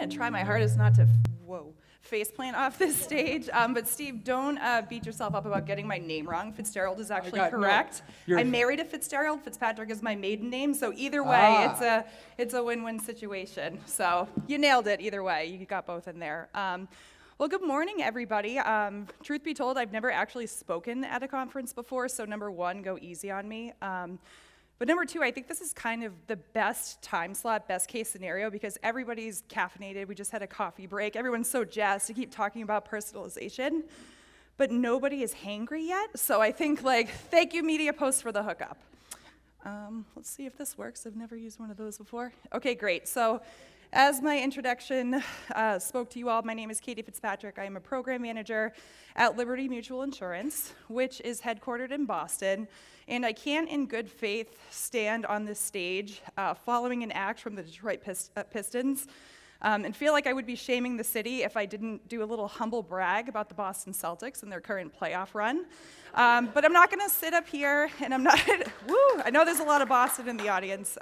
going to try my hardest not to, faceplant off this stage. But Steve, don't beat yourself up about getting my name wrong. Fitzgerald is actually correct. No, I'm married to Fitzgerald. Fitzpatrick is my maiden name. So either way, it's a win-win situation. So you nailed it either way. You got both in there. Well, good morning, everybody. Truth be told, I've never actually spoken at a conference before, so number one, go easy on me. But number two, I think this is kind of the best time slot, best case scenario, because everybody's caffeinated. We just had a coffee break. Everyone's so jazzed to keep talking about personalization, but nobody is hangry yet. So I think, thank you, Media Post, for the hookup. Let's see if this works. I've never used one of those before. Okay, great. So as my introduction spoke to you all, my name is Katy Fitzpatrick. I am a program manager at Liberty Mutual Insurance, which is headquartered in Boston. And I can't in good faith stand on this stage following an act from the Detroit Pistons and feel like I would be shaming the city if I didn't do a little humble brag about the Boston Celtics and their current playoff run. But I'm not going to sit up here and I'm not, I know there's a lot of Boston in the audience.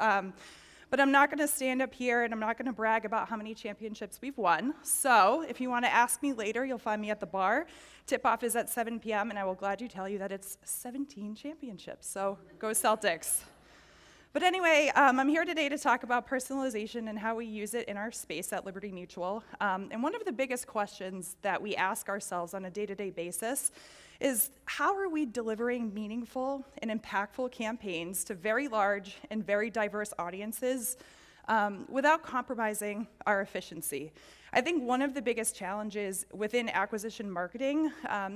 But I'm not going to stand up here and I'm not going to brag about how many championships we've won. So if you want to ask me later, you'll find me at the bar. Tip-off is at 7 p.m. and I will gladly tell you that it's 17 championships. So go Celtics. But anyway, I'm here today to talk about personalization and how we use it in our space at Liberty Mutual. And one of the biggest questions that we ask ourselves on a day-to-day basis is how are we delivering meaningful and impactful campaigns to very large and very diverse audiences without compromising our efficiency? I think one of the biggest challenges within acquisition marketing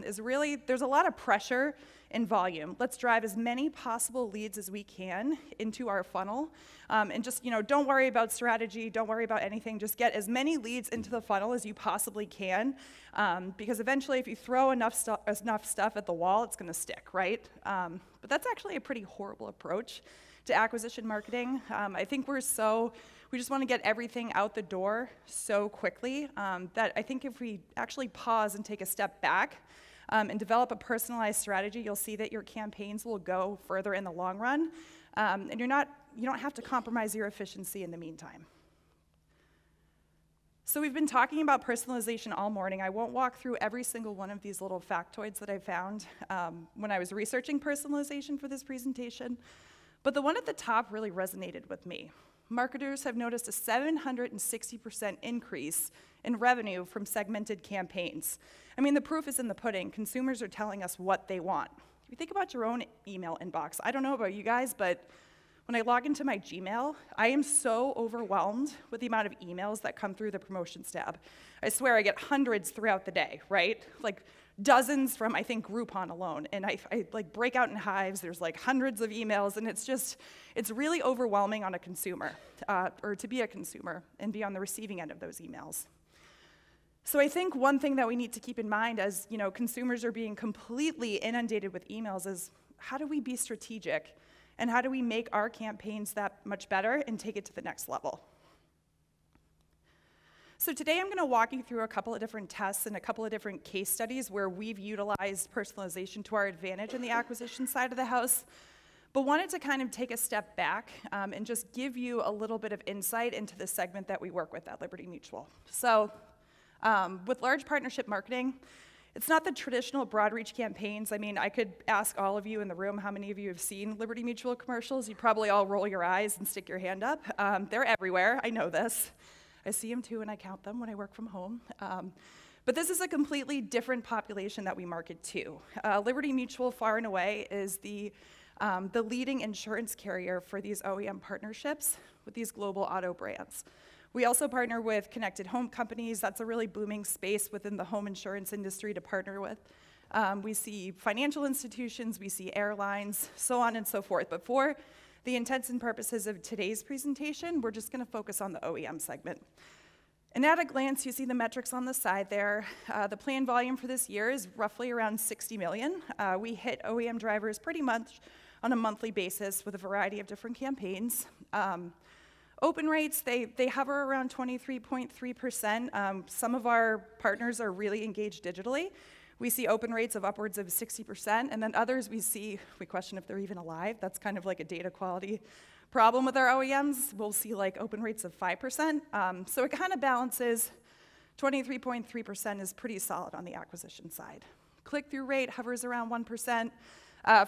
is really there's a lot of pressure and volume. Let's drive as many possible leads as we can into our funnel. And just, don't worry about strategy, don't worry about anything, just get as many leads into the funnel as you possibly can. Because eventually if you throw enough stuff at the wall, it's gonna stick, right? But that's actually a pretty horrible approach to acquisition marketing. I think we just wanna get everything out the door so quickly that I think if we actually pause and take a step back, and develop a personalized strategy, you'll see that your campaigns will go further in the long run, and you don't have to compromise your efficiency in the meantime. So we've been talking about personalization all morning. I won't walk through every single one of these little factoids that I found when I was researching personalization for this presentation, but the one at the top really resonated with me. Marketers have noticed a 760% increase in revenue from segmented campaigns. I mean, the proof is in the pudding. Consumers are telling us what they want. If you think about your own email inbox, I don't know about you guys, but when I log into my Gmail, I am so overwhelmed with the amount of emails that come through the promotions tab. I swear I get hundreds throughout the day, right? Like dozens from, I think, Groupon alone. And I break out in hives. There's hundreds of emails, and it's really overwhelming on a consumer, or to be a consumer and be on the receiving end of those emails. So I think one thing that we need to keep in mind as consumers are being completely inundated with emails is how do we be strategic and how do we make our campaigns that much better and take it to the next level? So today I'm going to walk you through a couple of different tests and a couple of different case studies where we've utilized personalization to our advantage in the acquisition side of the house, but wanted to kind of take a step back and just give you a little bit of insight into the segment that we work with at Liberty Mutual. So with large partnership marketing, it's not the traditional broad reach campaigns. I mean, I could ask all of you in the room how many of you have seen Liberty Mutual commercials. You'd probably all roll your eyes and stick your hand up. They're everywhere, I know this. I see them too and I count them when I work from home. But this is a completely different population that we market to. Liberty Mutual, far and away, is the leading insurance carrier for these OEM partnerships with these global auto brands. We also partner with connected home companies. That's a really booming space within the home insurance industry to partner with. We see financial institutions, we see airlines, so on and so forth. But for the intents and purposes of today's presentation, we're just gonna focus on the OEM segment. And at a glance, you see the metrics on the side there. The planned volume for this year is roughly around 60 million. We hit OEM drivers pretty much on a monthly basis with a variety of different campaigns. Open rates, they hover around 23.3%. Some of our partners are really engaged digitally. We see open rates of upwards of 60%, and then others we question if they're even alive. That's kind of like a data quality Problem with our OEMs, we'll see like open rates of 5%. So it kind of balances. 23.3% is pretty solid on the acquisition side. Click-through rate hovers around 1%.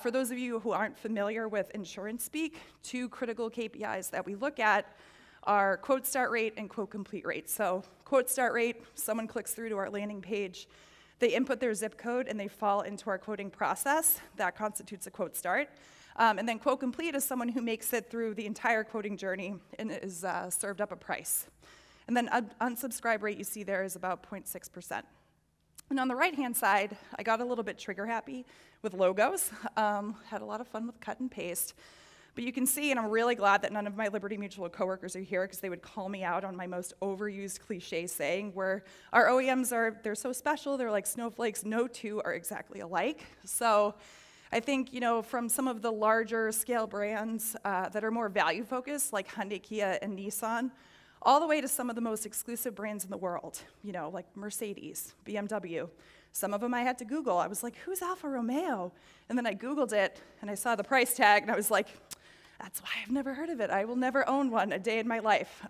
For those of you who aren't familiar with insurance speak, two critical KPIs that we look at are quote start rate and quote complete rate. So quote start rate, someone clicks through to our landing page, they input their zip code and they fall into our quoting process. That constitutes a quote start. And then quote complete is someone who makes it through the entire quoting journey and is served up a price. And then unsubscribe rate you see there is about 0.6%. And on the right-hand side, I got a little bit trigger happy with logos. Had a lot of fun with cut and paste. But you can see, and I'm really glad that none of my Liberty Mutual coworkers are here because they would call me out on my most overused cliche saying where our OEMs they're so special, they're like snowflakes, no two are exactly alike. So I think, from some of the larger scale brands that are more value focused, like Hyundai, Kia, and Nissan, all the way to some of the most exclusive brands in the world, like Mercedes, BMW. Some of them I had to Google. I was like, who's Alfa Romeo? And then I Googled it, and I saw the price tag, and I was like, that's why I've never heard of it. I will never own one a day in my life.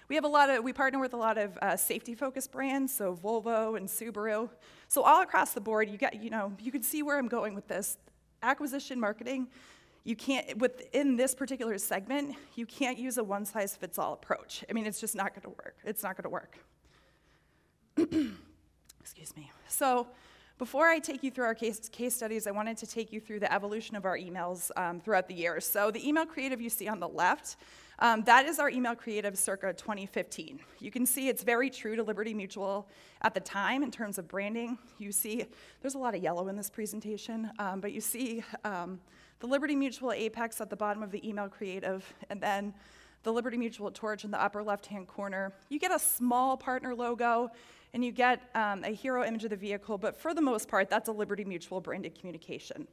We partner with a lot of safety-focused brands, so Volvo and Subaru. So all across the board, you can see where I'm going with this. Acquisition marketing, within this particular segment, you can't use a one-size-fits-all approach. I mean, it's just not gonna work. It's not gonna work. Excuse me. So before I take you through our case studies, I wanted to take you through the evolution of our emails throughout the years. So the email creative you see on the left, that is our email creative circa 2015. You can see it's very true to Liberty Mutual at the time in terms of branding. You see, there's a lot of yellow in this presentation, but you see the Liberty Mutual apex at the bottom of the email creative, and then the Liberty Mutual torch in the upper left-hand corner. You get a small partner logo, and you get a hero image of the vehicle, but for the most part, that's a Liberty Mutual branded communication.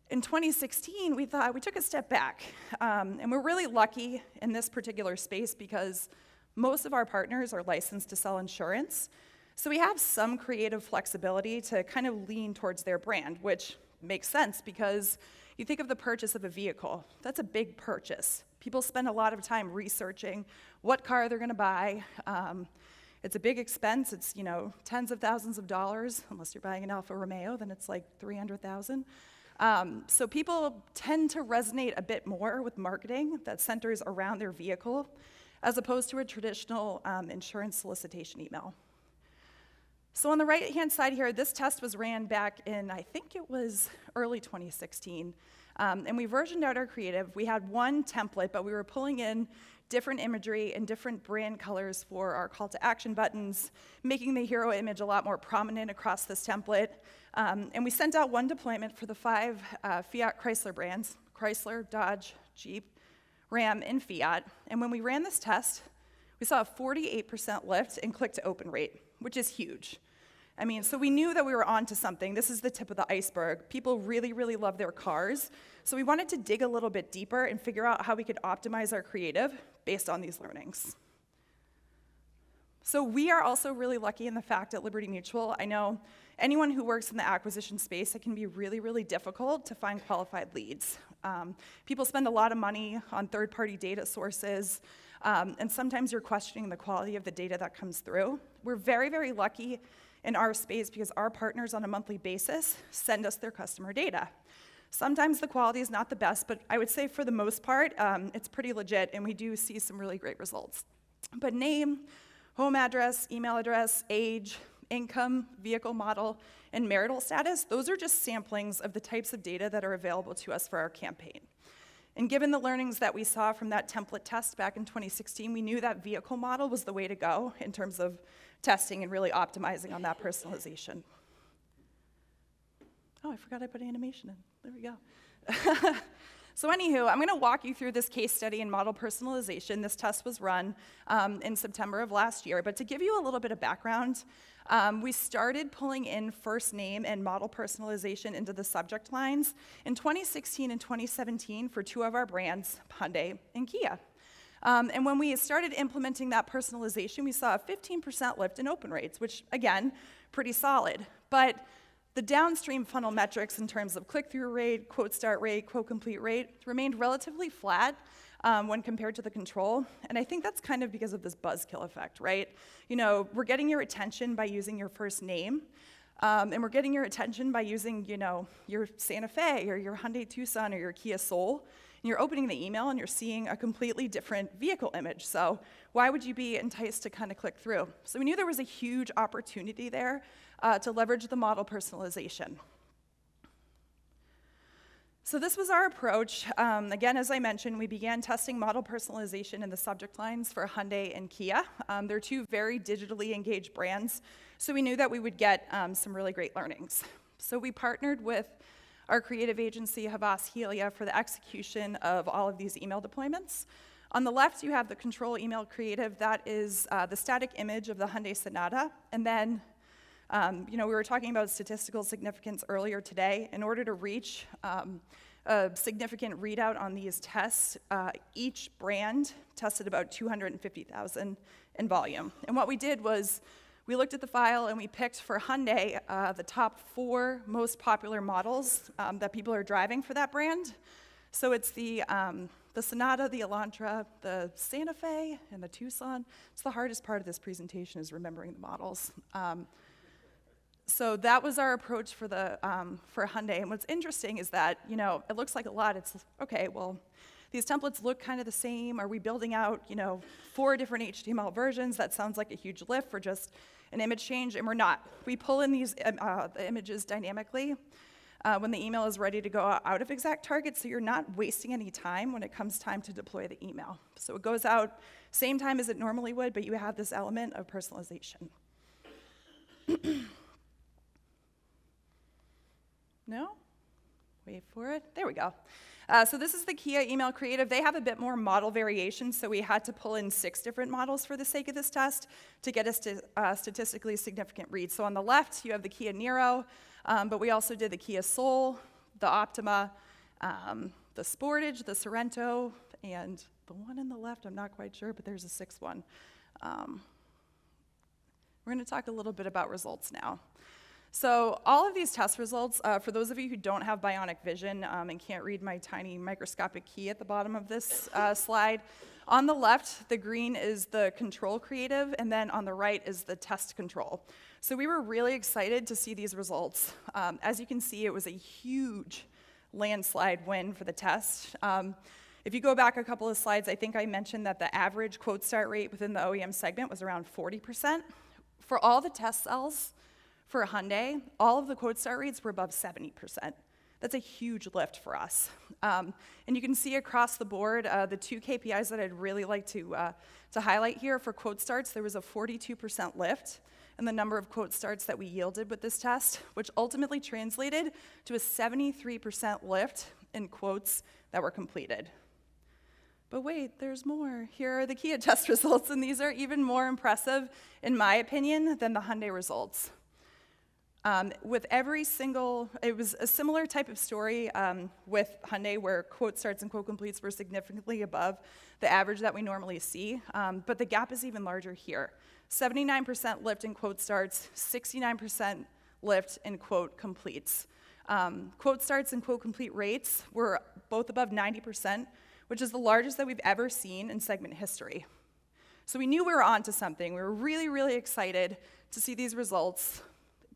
In 2016, we took a step back, and we're really lucky in this particular space because most of our partners are licensed to sell insurance, so we have some creative flexibility to kind of lean towards their brand, which makes sense because you think of the purchase of a vehicle. That's a big purchase. People spend a lot of time researching what car they're gonna buy. It's a big expense. It's tens of thousands of dollars. Unless you're buying an Alfa Romeo, then it's like 300,000. So people tend to resonate a bit more with marketing that centers around their vehicle as opposed to a traditional insurance solicitation email. So on the right-hand side here, this test was ran back in, I think it was early 2016. And we versioned out our creative. We had one template, but we were pulling in different imagery and different brand colors for our call to action buttons, making the hero image a lot more prominent across this template. And we sent out one deployment for the 5 Fiat Chrysler brands, Chrysler, Dodge, Jeep, Ram, and Fiat. And when we ran this test, we saw a 48% lift in click-to-open rate, which is huge. I mean, so we knew that we were onto something. This is the tip of the iceberg. People really, really love their cars. So we wanted to dig a little bit deeper and figure out how we could optimize our creative based on these learnings. So we are also really lucky in the fact at Liberty Mutual, I know anyone who works in the acquisition space, it can be really, really difficult to find qualified leads. People spend a lot of money on third-party data sources, and sometimes you're questioning the quality of the data that comes through. We're very, very lucky in our space because our partners on a monthly basis send us their customer data. Sometimes the quality is not the best, but I would say for the most part, it's pretty legit, and we do see some really great results. But name, home address, email address, age, income, vehicle model, and marital status, those are just samplings of the types of data that are available to us for our campaign. And given the learnings that we saw from that template test back in 2016, we knew that vehicle model was the way to go in terms of testing and really optimizing on that personalization. Oh, I forgot I put animation in. There we go. So anywho, I'm gonna walk you through this case study in model personalization. This test was run in September of last year, but to give you a little bit of background, we started pulling in first name and model personalization into the subject lines in 2016 and 2017 for 2 of our brands, Hyundai and Kia. And when we started implementing that personalization, we saw a 15% lift in open rates, which again, pretty solid. But The downstream funnel metrics in terms of click-through rate, quote start rate, quote complete rate remained relatively flat when compared to the control. And I think that's kind of because of this buzzkill effect, right? You know, we're getting your attention by using your first name, and we're getting your attention by using, you know, your Santa Fe or your Hyundai Tucson or your Kia Soul. And you're opening the email and you're seeing a completely different vehicle image. So why would you be enticed to kind of click through? So we knew there was a huge opportunity there to leverage the model personalization. So this was our approach. Again, as I mentioned, we began testing model personalization in the subject lines for Hyundai and Kia. They're two very digitally engaged brands, so we knew that we would get some really great learnings. So we partnered with our creative agency, Havas Helia, for the execution of all of these email deployments. On the left, you have the control email creative. That is the static image of the Hyundai Sonata. And then, you know, we were talking about statistical significance earlier today. In order to reach a significant readout on these tests, each brand tested about 250,000 in volume. And what we did was we looked at the file and we picked for Hyundai the top 4 most popular models that people are driving for that brand. So it's the Sonata, the Elantra, the Santa Fe, and the Tucson. It's the hardest part of this presentation is remembering the models. So that was our approach for Hyundai. And what's interesting is that, you know, it looks like a lot. It's okay, well, these templates look kind of the same. Are we building out, you know, 4 different HTML versions? That sounds like a huge lift for just an image change, and we're not. We pull in these the images dynamically when the email is ready to go out of exact target, so you're not wasting any time when it comes time to deploy the email. So it goes out same time as it normally would, but you have this element of personalization. No? Wait for it. There we go. So this is the Kia email creative. They have a bit more model variation, so we had to pull in 6 different models for the sake of this test to get a statistically significant read. So on the left, you have the Kia Niro, but we also did the Kia Soul, the Optima, the Sportage, the Sorento, and the one on the left, I'm not quite sure, but there's a 6th one. We're going to talk a little bit about results now. So all of these test results, for those of you who don't have bionic vision and can't read my tiny microscopic key at the bottom of this slide, on the left, the green is the control creative, and then on the right is the test control. So we were really excited to see these results. As you can see, it was a huge landslide win for the test. If you go back a couple of slides, I think I mentioned that the average quote start rate within the OEM segment was around 40%. For all the test cells, for Hyundai, all of the quote start rates were above 70%. That's a huge lift for us. And you can see across the board, the 2 KPIs that I'd really like to highlight here. For quote starts, there was a 42% lift in the number of quote starts that we yielded with this test, which ultimately translated to a 73% lift in quotes that were completed. But wait, there's more. Here are the Kia test results, and these are even more impressive, in my opinion, than the Hyundai results. With every single, it was a similar type of story with Hyundai where quote starts and quote completes were significantly above the average that we normally see, but the gap is even larger here. 79% lift in quote starts, 69% lift in quote completes. Quote starts and quote complete rates were both above 90%, which is the largest that we've ever seen in segment history. So we knew we were onto something. We were really, really excited to see these results.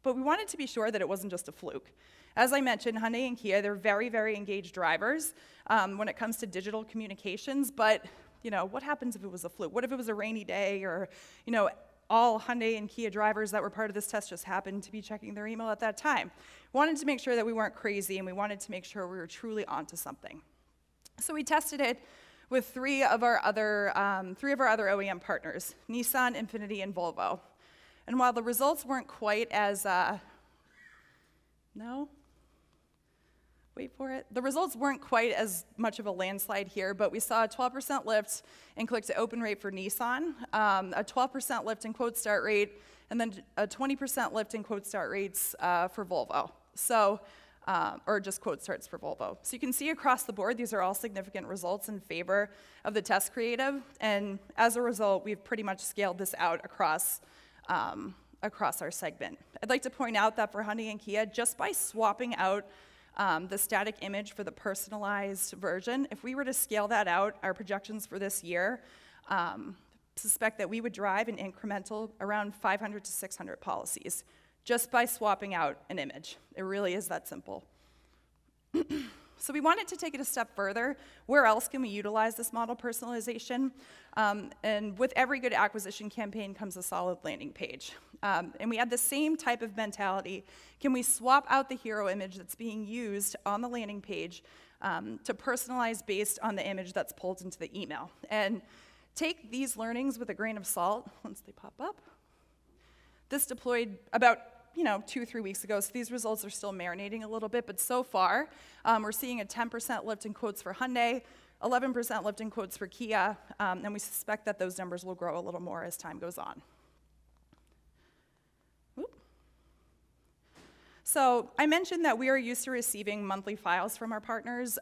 But we wanted to be sure that it wasn't just a fluke. As I mentioned, Hyundai and Kia, they're very, very engaged drivers when it comes to digital communications, but you know, what happens if it was a fluke? What if it was a rainy day or, you know, all Hyundai and Kia drivers that were part of this test just happened to be checking their email at that time? We wanted to make sure that we weren't crazy, and we wanted to make sure we were truly onto something. So we tested it with 3 of our other OEM partners, Nissan, Infiniti, and Volvo. And while the results weren't quite as, no? Wait for it. The results weren't quite as much of a landslide here, but we saw a 12% lift in click-to-open rate for Nissan, a 12% lift in quote start rate, and then a 20% lift in quote start rates for Volvo. So, or just quote starts for Volvo. So you can see across the board, these are all significant results in favor of the test creative, and as a result, we've pretty much scaled this out across across our segment. I'd like to point out that for Hyundai and Kia, just by swapping out the static image for the personalized version, if we were to scale that out, our projections for this year suspect that we would drive an incremental around 500 to 600 policies just by swapping out an image. It really is that simple. So we wanted to take it a step further. Where else can we utilize this model personalization? And with every good acquisition campaign comes a solid landing page. And we had the same type of mentality. Can we swap out the hero image that's being used on the landing page to personalize based on the image that's pulled into the email? And take these learnings with a grain of salt once they pop up. This deployed about 2 or 3 weeks ago, so these results are still marinating a little bit, but so far, we're seeing a 10% lift in quotes for Hyundai, 11% lift in quotes for Kia, and we suspect that those numbers will grow a little more as time goes on. So I mentioned that we are used to receiving monthly files from our partners.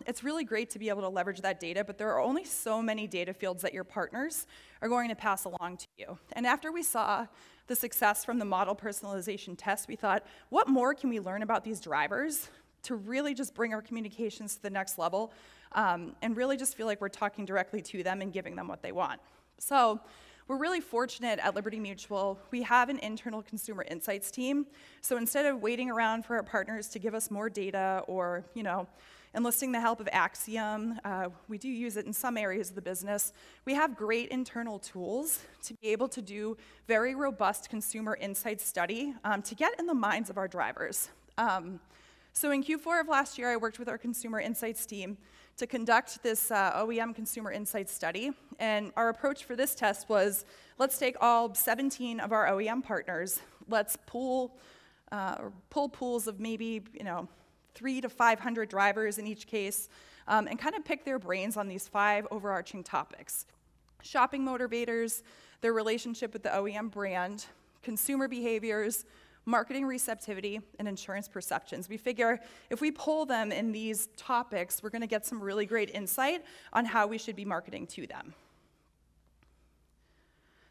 It's really great to be able to leverage that data, but there are only so many data fields that your partners are going to pass along to you. And after we saw the success from the model personalization test, we thought, what more can we learn about these drivers to really just bring our communications to the next level and really just feel like we're talking directly to them and giving them what they want. So we're really fortunate at Liberty Mutual. We have an internal consumer insights team. So instead of waiting around for our partners to give us more data or, enlisting the help of Axiom, we do use it in some areas of the business. We have great internal tools to be able to do very robust consumer insights study to get in the minds of our drivers. So in Q4 of last year, I worked with our consumer insights team to conduct this OEM consumer insights study. And our approach for this test was, let's take all 17 of our OEM partners, let's pull pools of maybe 300 to 500 drivers in each case, and kind of pick their brains on these 5 overarching topics: shopping motivators, their relationship with the OEM brand, consumer behaviors, marketing receptivity, and insurance perceptions. We figure if we pull them in these topics, we're going to get some really great insight on how we should be marketing to them.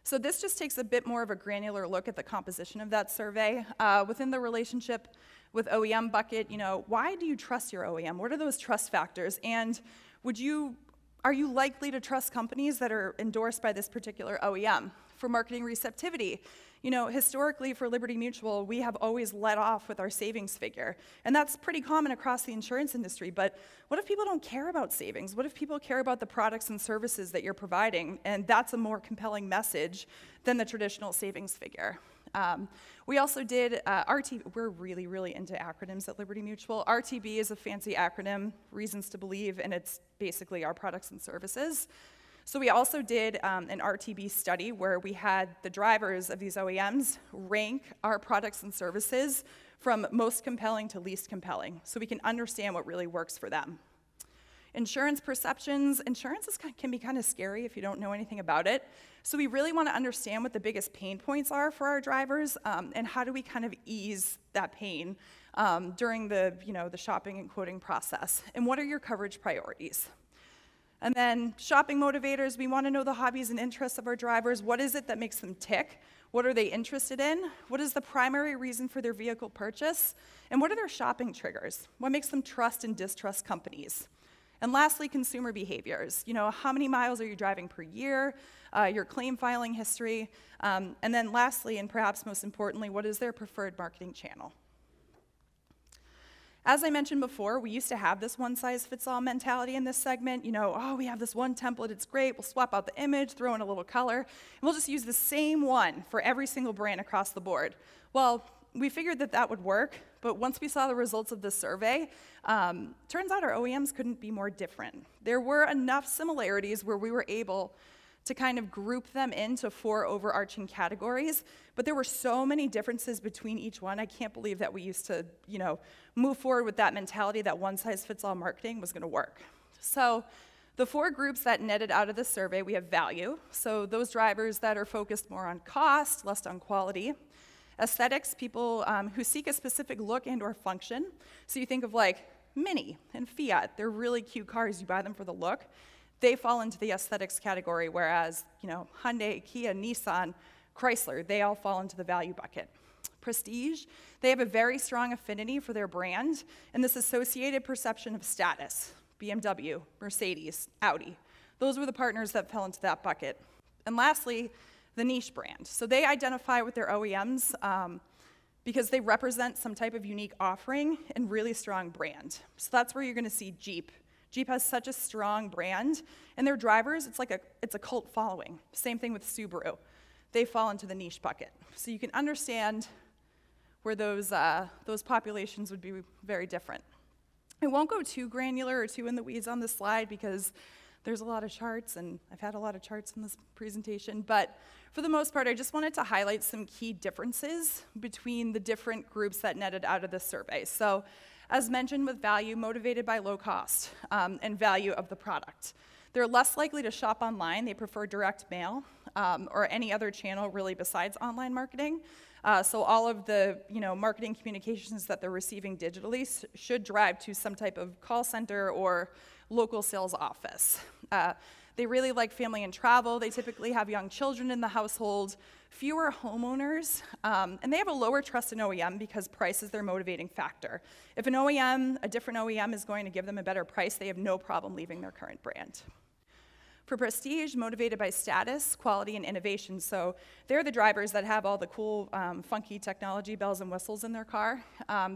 So this just takes a bit more of a granular look at the composition of that survey. Within the relationship with OEM bucket, why do you trust your OEM? What are those trust factors? And are you likely to trust companies that are endorsed by this particular OEM? For marketing receptivity, historically for Liberty Mutual, we have always led off with our savings figure. And that's pretty common across the insurance industry, but what if people don't care about savings? What if people care about the products and services that you're providing? And that's a more compelling message than the traditional savings figure. We also did RTB. We're really, really into acronyms at Liberty Mutual. RTB is a fancy acronym, reasons to believe, and it's basically our products and services. So we also did an RTB study where we had the drivers of these OEMs rank our products and services from most compelling to least compelling, so we can understand what really works for them. Insurance perceptions. Insurance can be kind of scary if you don't know anything about it. So we really want to understand what the biggest pain points are for our drivers, and how do we kind of ease that pain during the shopping and quoting process. And what are your coverage priorities? And then shopping motivators, we want to know the hobbies and interests of our drivers. What is it that makes them tick? What are they interested in? What is the primary reason for their vehicle purchase? And what are their shopping triggers? What makes them trust and distrust companies? And lastly, consumer behaviors. How many miles are you driving per year? Your claim filing history. And then lastly, and perhaps most importantly, what is their preferred marketing channel? As I mentioned before, we used to have this one-size-fits-all mentality in this segment. We have this one template, it's great, we'll swap out the image, throw in a little color, and we'll just use the same one for every single brand across the board. Well, we figured that would work, but once we saw the results of this survey, turns out our OEMs couldn't be more different. There were enough similarities where we were able to kind of group them into 4 overarching categories, but there were so many differences between each one. I can't believe that we used to, move forward with that mentality that one-size-fits-all marketing was going to work. So the 4 groups that netted out of this survey, we have value, so those drivers that are focused more on cost, less on quality. Aesthetics, people who seek a specific look and or function. So you think of like Mini and Fiat, they're really cute cars, you buy them for the look. They fall into the aesthetics category, whereas Hyundai, Kia, Nissan, Chrysler, they all fall into the value bucket. Prestige, they have a very strong affinity for their brand and this associated perception of status. BMW, Mercedes, Audi. Those were the partners that fell into that bucket. And lastly, the niche brand. So they identify with their OEMs because they represent some type of unique offering and really strong brand. So that's where you're gonna see Jeep. Jeep has such a strong brand, and their drivers, it's a cult following. Same thing with Subaru. They fall into the niche bucket. So you can understand where those populations would be very different. I won't go too granular or too in the weeds on this slide because there's a lot of charts, and I've had a lot of charts in this presentation, but for the most part, I just wanted to highlight some key differences between the different groups that netted out of this survey. So, as mentioned with value, motivated by low cost and value of the product. They're less likely to shop online. They prefer direct mail or any other channel really besides online marketing. So all of the marketing communications that they're receiving digitally should drive to some type of call center or local sales office. They really like family and travel. They typically have young children in the household, fewer homeowners, and they have a lower trust in OEM because price is their motivating factor. If a different OEM is going to give them a better price, they have no problem leaving their current brand. For Prestige, motivated by status, quality, and innovation. So they're the drivers that have all the cool, funky technology, bells and whistles in their car.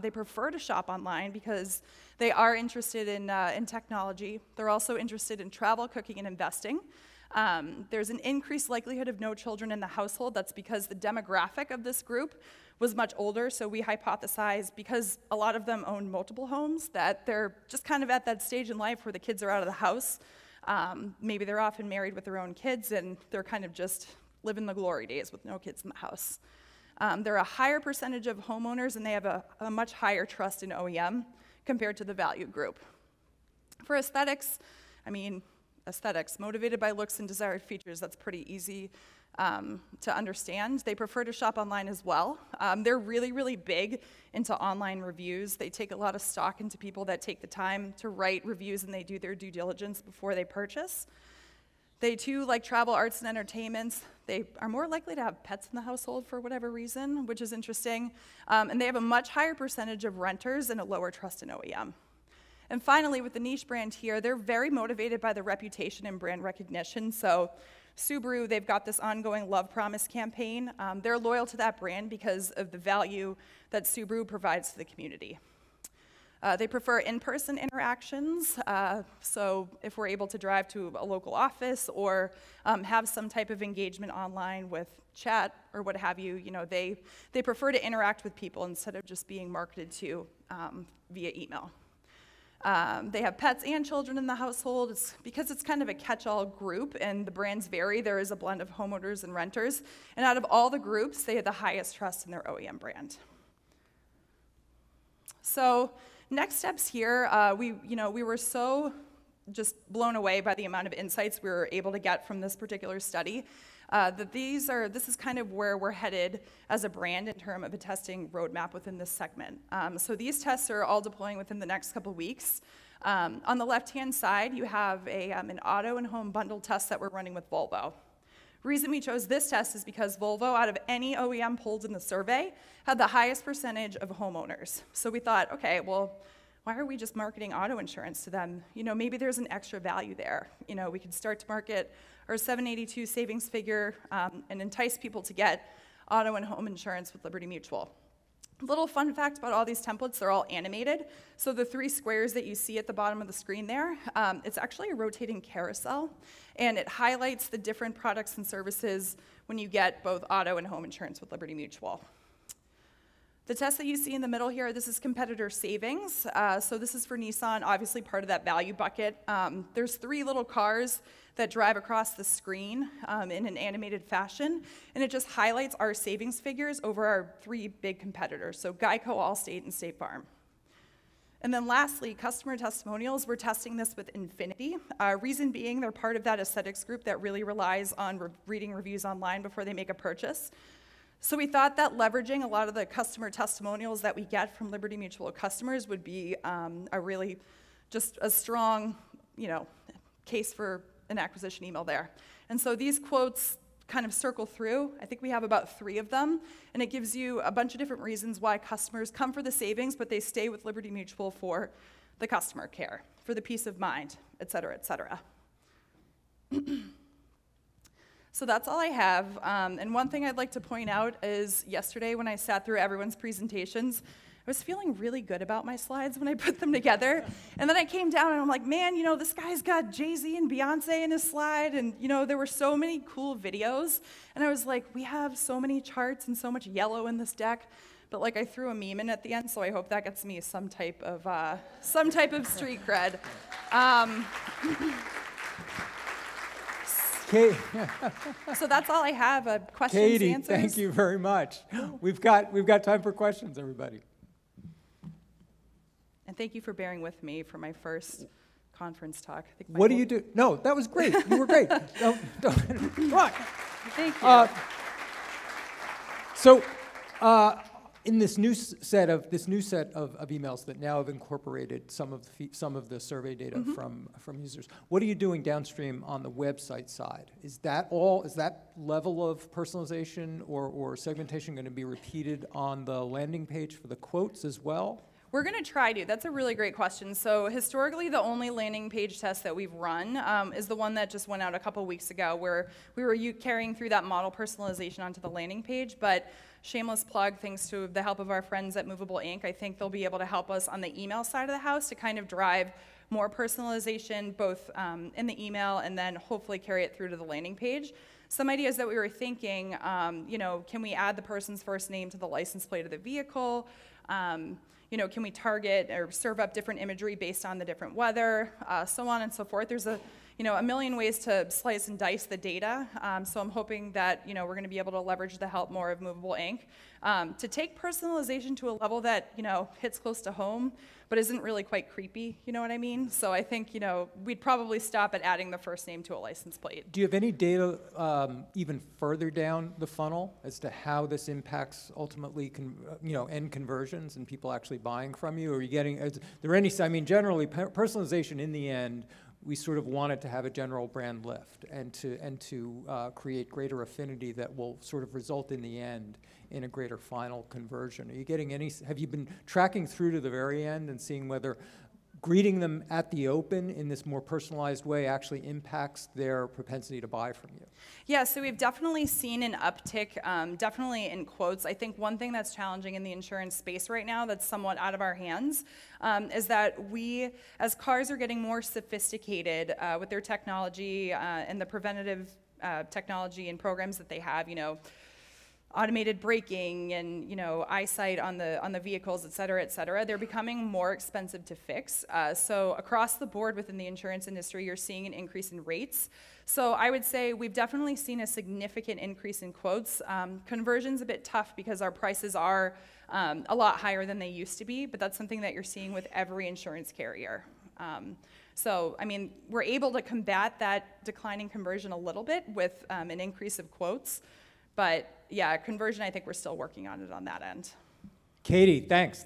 They prefer to shop online because they are interested in technology. They're also interested in travel, cooking, and investing. There's an increased likelihood of no children in the household. That's because the demographic of this group was much older, so we hypothesize because a lot of them own multiple homes that they're just kind of at that stage in life where the kids are out of the house. Maybe they're often married with their own kids and they're kind of just living the glory days with no kids in the house. They're a higher percentage of homeowners and they have a much higher trust in OEM compared to the value group. For aesthetics, aesthetics, motivated by looks and desired features, that's pretty easy to understand. They prefer to shop online as well. They're really, really big into online reviews. They take a lot of stock into people that take the time to write reviews and they do their due diligence before they purchase. They too like travel, arts, and entertainments. They are more likely to have pets in the household for whatever reason, which is interesting. And they have a much higher percentage of renters and a lower trust in OEM. And finally, with the niche brand here, they're very motivated by the reputation and brand recognition. So Subaru, they've got this ongoing Love Promise campaign. They're loyal to that brand because of the value that Subaru provides to the community. They prefer in-person interactions, so if we're able to drive to a local office or have some type of engagement online with chat or what have you, they prefer to interact with people instead of just being marketed to via email. They have pets and children in the household. Because it's kind of a catch-all group and the brands vary, there is a blend of homeowners and renters. And out of all the groups, they have the highest trust in their OEM brand. So next steps here, we were so just blown away by the amount of insights we were able to get from this particular study that this is kind of where we're headed as a brand in terms of a testing roadmap within this segment. So these tests are all deploying within the next couple weeks. On the left-hand side, you have an auto and home bundle test that we're running with Volvo. The reason we chose this test is because Volvo, out of any OEM polled in the survey, had the highest percentage of homeowners. So we thought, okay, well, why are we just marketing auto insurance to them? Maybe there's an extra value there. We could start to market our 782 savings figure and entice people to get auto and home insurance with Liberty Mutual. Little fun fact about all these templates, they're all animated. So the 3 squares that you see at the bottom of the screen there, it's actually a rotating carousel, and it highlights the different products and services when you get both auto and home insurance with Liberty Mutual. The test that you see in the middle here, this is competitor savings. So this is for Nissan, obviously part of that value bucket. There's 3 little cars that drive across the screen in an animated fashion, and it just highlights our savings figures over our 3 big competitors, so Geico, Allstate, and State Farm. And then lastly, customer testimonials. We're testing this with Infinity. Reason being, they're part of that aesthetics group that really relies on reading reviews online before they make a purchase. So we thought that leveraging a lot of the customer testimonials that we get from Liberty Mutual customers would be just a strong, case for an acquisition email there. And so these quotes kind of circle through. I think we have about 3 of them, and it gives you a bunch of different reasons why customers come for the savings, but they stay with Liberty Mutual for the customer care, for the peace of mind, et cetera, et cetera. So that's all I have. And one thing I'd like to point out is yesterday when I sat through everyone's presentations, I was feeling really good about my slides when I put them together. And then I came down and I'm like, man, you know, this guy's got Jay-Z and Beyonce in his slide. And, you know, there were so many cool videos. And I was like, we have so many charts and so much yellow in this deck. But like I threw a meme in at the end, so I hope that gets me some type of street cred. So that's all I have. Questions, Katy, answers? thank you very much. We've got time for questions, everybody. And thank you for bearing with me for my first conference talk. What do you do? No, that was great. You were great. Don't. Come on. Thank you. So, in this new set of emails that now have incorporated some of the survey data from users, what are you doing downstream on the website side? Is that level of personalization or segmentation going to be repeated on the landing page for the quotes as well? We're going to try to. That's a really great question. So historically, the only landing page test that we've run is the one that just went out a couple weeks ago, where we were carrying through that model personalization onto the landing page. But shameless plug, thanks to the help of our friends at Movable Ink, I think they'll be able to help us on the email side of the house to kind of drive more personalization, both in the email and then hopefully carry it through to the landing page. Some ideas that we were thinking, you know, can we add the person's first name to the license plate of the vehicle? You know, can we target or serve up different imagery based on the different weather, so on and so forth. There's a million ways to slice and dice the data. So I'm hoping that, you know, we're going to be able to leverage the help more of Movable Ink to take personalization to a level that, you know, hits close to home, but isn't really quite creepy, you know what I mean? So I think, you know, we'd probably stop at adding the first name to a license plate. Do you have any data even further down the funnel as to how this impacts ultimately, end conversions and people actually buying from you? Are you getting, generally personalization in the end, we sort of want it to have a general brand lift and to create greater affinity that will sort of result in the end in a greater final conversion. Are you getting have you been tracking through to the very end and seeing whether greeting them at the open in this more personalized way actually impacts their propensity to buy from you? Yeah, so we've definitely seen an uptick, definitely in quotes. I think one thing that's challenging in the insurance space right now that's somewhat out of our hands is that we, as cars are getting more sophisticated with their technology and the preventative technology and programs that they have, you know, automated braking and, you know, eyesight on the vehicles, et cetera, they're becoming more expensive to fix. So across the board within the insurance industry, you're seeing an increase in rates. So I would say we've definitely seen a significant increase in quotes. Conversion's a bit tough because our prices are a lot higher than they used to be, but that's something that you're seeing with every insurance carrier. So, I mean, we're able to combat that declining conversion a little bit with an increase of quotes. But yeah, conversion, I think we're still working on it on that end. Katy, thanks.